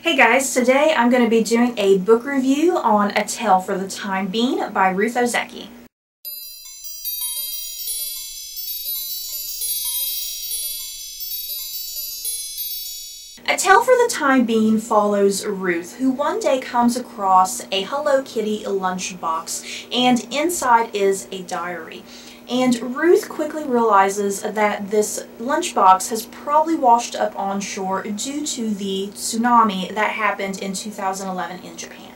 Hey guys, today I'm going to be doing a book review on A Tale for the Time Being by Ruth Ozeki. A Tale for the Time Being follows Ruth, who one day comes across a Hello Kitty lunchbox, and inside is a diary. And Ruth quickly realizes that this lunchbox has probably washed up on shore due to the tsunami that happened in 2011 in Japan.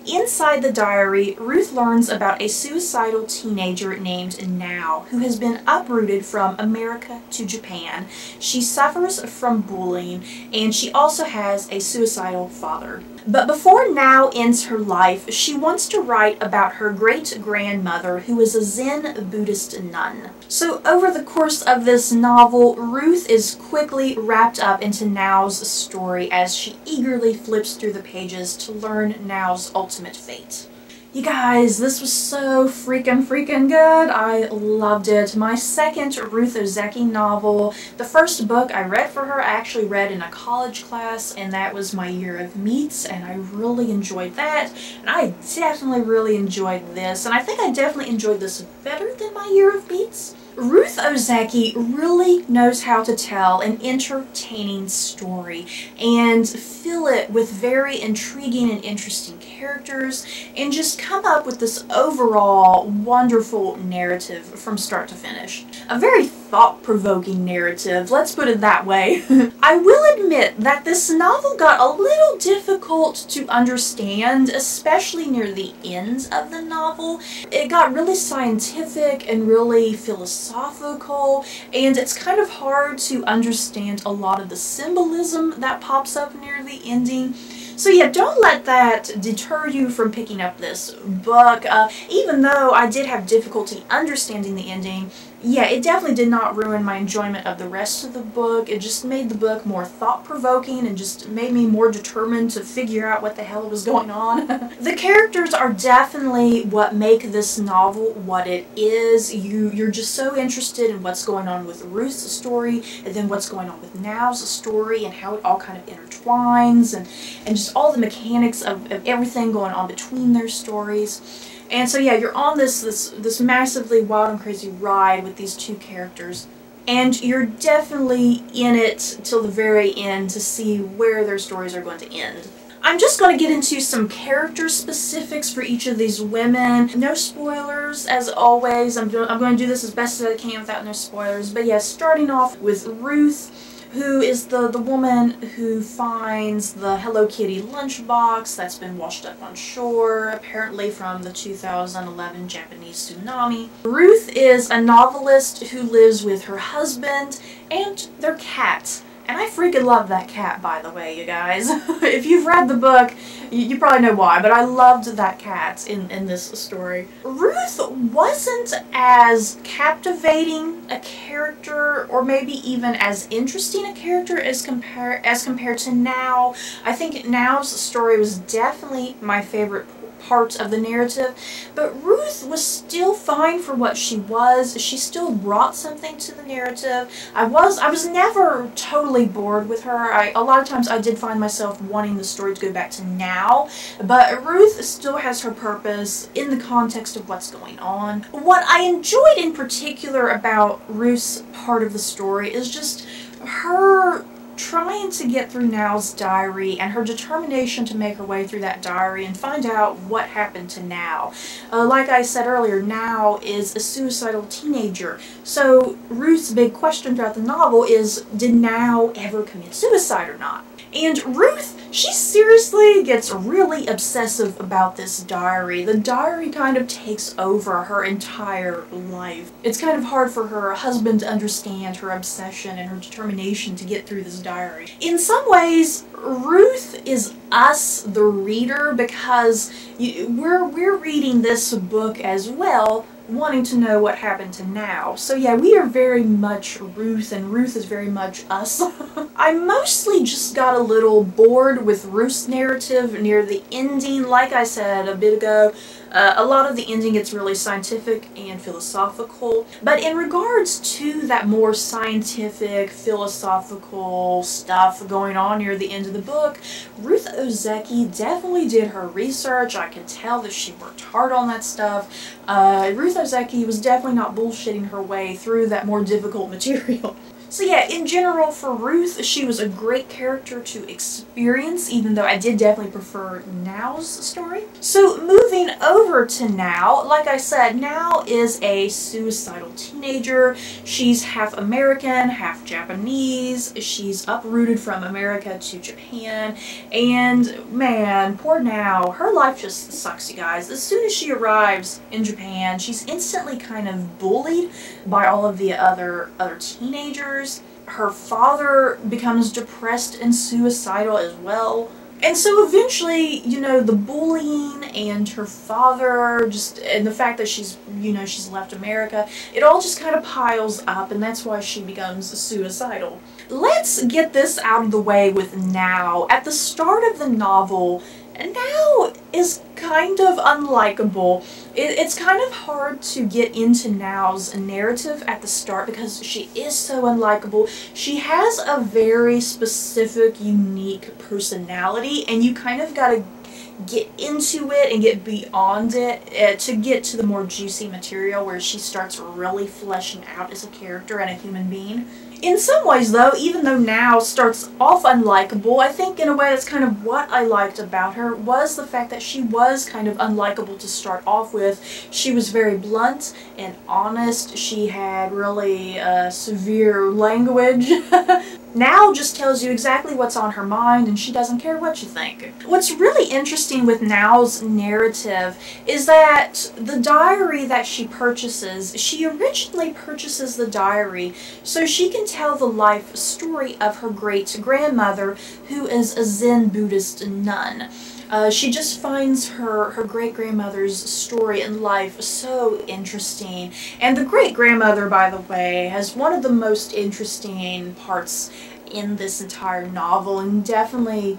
Inside the diary, Ruth learns about a suicidal teenager named Now, who has been uprooted from America to Japan. She suffers from bullying, and she also has a suicidal father. But before Now ends her life, she wants to write about her great-grandmother, who is a Zen Buddhist nun. So over the course of this novel, Ruth is quickly wrapped up into Now's story as she eagerly flips through the pages to learn Now's ultimate fate. You guys, this was so freaking good. I loved it. My second Ruth Ozeki novel. The first book I read for her, I actually read in a college class, and that was My Year of Meats, and I really enjoyed that. And I definitely really enjoyed this, and I think I definitely enjoyed this better than My Year of Meats. Ruth Ozeki really knows how to tell an entertaining story and fill it with very intriguing and interesting characters and just come up with this overall wonderful narrative from start to finish. A very thought-provoking narrative, let's put it that way. I will admit that this novel got a little difficult to understand, especially near the end of the novel. It got really scientific and really philosophical, and it's kind of hard to understand a lot of the symbolism that pops up near the ending. So yeah, don't let that deter you from picking up this book. Even though I did have difficulty understanding the ending, yeah, it definitely did not ruin my enjoyment of the rest of the book. It just made the book more thought-provoking and just made me more determined to figure out what the hell was going on. The characters are definitely what make this novel what it is. You're just so interested in what's going on with Ruth's story, and then what's going on with Now's story, and how it all kind of intertwines, and just all the mechanics of everything going on between their stories. And so yeah, you're on this massively wild and crazy ride with these two characters, and you're definitely in it till the very end to see where their stories are going to end. I'm just going to get into some character specifics for each of these women. No spoilers, as always. I'm going to do this as best as I can without no spoilers. But yeah, starting off with Ruth, who is the woman who finds the Hello Kitty lunchbox that's been washed up on shore, apparently from the 2011 Japanese tsunami. Ruth is a novelist who lives with her husband and their cat. And I freaking love that cat, by the way, you guys. If you've read the book, you probably know why, but I loved that cat in this story. Ruth wasn't as captivating a character, or maybe even as interesting a character as compared to Now. I think Now's story was definitely my favorite part of the narrative, but Ruth was still fine for what she was. She still brought something to the narrative. I was never totally bored with her. A lot of times I did find myself wanting the story to go back to Now, but Ruth still has her purpose in the context of what's going on. What I enjoyed in particular about Ruth's part of the story is just her trying to get through Now's diary and her determination to make her way through that diary and find out what happened to Now. Like I said earlier, Now is a suicidal teenager, so Ruth's big question throughout the novel is, did Now ever commit suicide or not? And Ruth, she seriously gets really obsessive about this diary. The diary kind of takes over her entire life. It's kind of hard for her husband to understand her obsession and her determination to get through this diary. In some ways, Ruth is us, the reader, because we're reading this book as well, wanting to know what happened to Now. So yeah, we are very much Ruth, and Ruth is very much us. I mostly just got a little bored with Ruth's narrative near the ending. Like I said a bit ago, a lot of the ending gets really scientific and philosophical. But in regards to that more scientific, philosophical stuff going on near the end of the book, Ruth Ozeki definitely did her research. I could tell that she worked hard on that stuff. Ruth Ozeki was definitely not bullshitting her way through that more difficult material. So yeah, in general for Ruth, she was a great character to experience, even though I did definitely prefer Now's story. So moving over to Now, like I said, Now is a suicidal teenager. She's half American, half Japanese. She's uprooted from America to Japan, and man, poor Now, her life just sucks, you guys. As soon as she arrives in Japan, she's instantly kind of bullied by all of the other teenagers. Her father becomes depressed and suicidal as well. And so eventually, you know, the bullying and her father, and the fact that she's left America, it all just kind of piles up, and that's why she becomes suicidal. Let's get this out of the way with Now. At the start of the novel, Now is kind of unlikable. It's kind of hard to get into Now's narrative at the start because she is so unlikable. She has a very specific, unique personality, and you kind of gotta get into it and get beyond it to get to the more juicy material where she starts really fleshing out as a character and a human being. In some ways though, even though Now starts off unlikable, I think in a way that's kind of what I liked about her was the fact that she was kind of unlikable to start off with. She was very blunt and honest. She had really severe language. Now just tells you exactly what's on her mind, and she doesn't care what you think. What's really interesting with Now's narrative is that the diary that she purchases, she originally purchases the diary so she can tell the life story of her great-grandmother, who is a Zen Buddhist nun. She just finds her great-grandmother's story and life so interesting. And the great-grandmother, by the way, has one of the most interesting parts in this entire novel, and definitely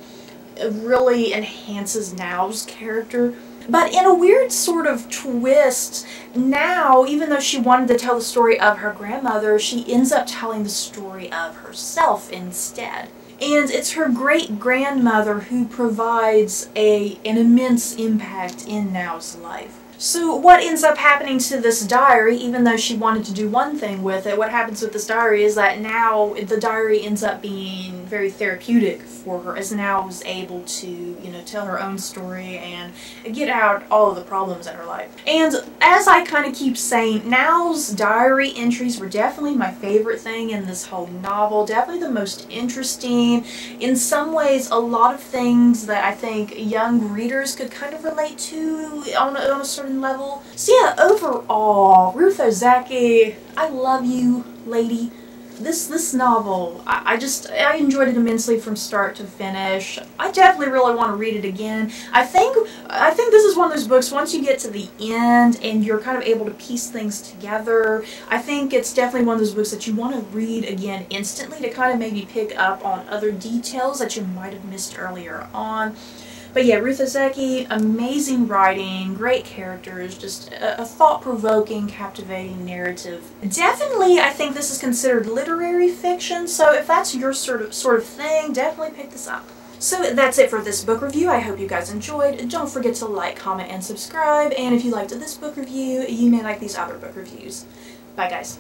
really enhances Now's character. But in a weird sort of twist, Now, even though she wanted to tell the story of her grandmother, she ends up telling the story of herself instead. And it's her great-grandmother who provides an immense impact in Now's life. So what ends up happening to this diary, even though she wanted to do one thing with it, what happens with this diary is that Now, the diary ends up being very therapeutic for her, as Now was able to, you know, tell her own story and get out all of the problems in her life. And as I kind of keep saying, Now's diary entries were definitely my favorite thing in this whole novel, definitely the most interesting. In some ways, a lot of things that I think young readers could kind of relate to on a certain level. So yeah, overall, Ruth Ozeki, I love you, lady. This novel, I enjoyed it immensely from start to finish. I definitely really want to read it again. I think this is one of those books, once you get to the end and you're kind of able to piece things together, I think it's definitely one of those books that you want to read again instantly to kind of maybe pick up on other details that you might have missed earlier on. But yeah, Ruth Ozeki, amazing writing, great characters, just a thought-provoking, captivating narrative. Definitely, I think this is considered literary fiction, so if that's your sort of thing, definitely pick this up. So that's it for this book review. I hope you guys enjoyed. Don't forget to like, comment, and subscribe, and if you liked this book review, you may like these other book reviews. Bye guys.